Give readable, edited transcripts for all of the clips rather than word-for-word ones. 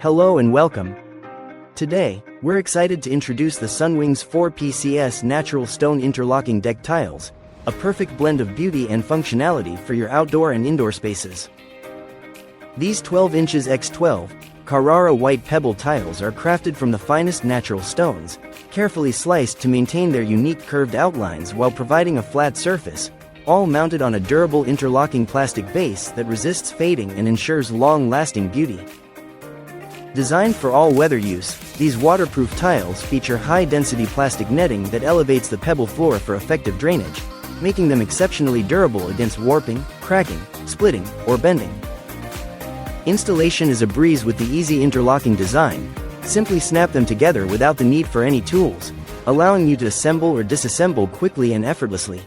Hello and welcome. Today, we're excited to introduce the SUNWINGS 4PCS Natural Stone Interlocking Deck Tiles, a perfect blend of beauty and functionality for your outdoor and indoor spaces. These 12 inches x 12 Carrara White pebble tiles are crafted from the finest natural stones, carefully sliced to maintain their unique curved outlines while providing a flat surface, all mounted on a durable interlocking plastic base that resists fading and ensures long-lasting beauty. Designed for all-weather use, these waterproof tiles feature high-density plastic netting that elevates the pebble floor for effective drainage, making them exceptionally durable against warping, cracking, splitting, or bending. Installation is a breeze with the easy interlocking design. Simply snap them together without the need for any tools, allowing you to assemble or disassemble quickly and effortlessly.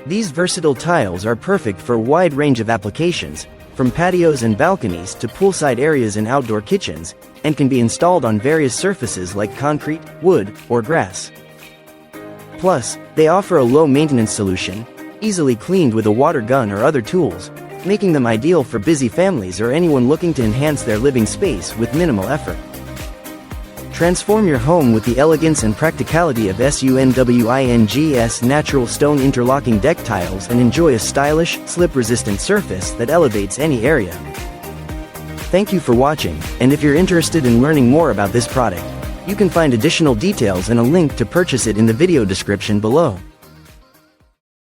These versatile tiles are perfect for a wide range of applications, from patios and balconies to poolside areas and outdoor kitchens, and can be installed on various surfaces like concrete, wood, or grass. Plus, they offer a low-maintenance solution, easily cleaned with a water gun or other tools, making them ideal for busy families or anyone looking to enhance their living space with minimal effort. Transform your home with the elegance and practicality of SUNWINGS natural stone interlocking deck tiles and enjoy a stylish, slip-resistant surface that elevates any area. Thank you for watching, and if you're interested in learning more about this product, you can find additional details and a link to purchase it in the video description below.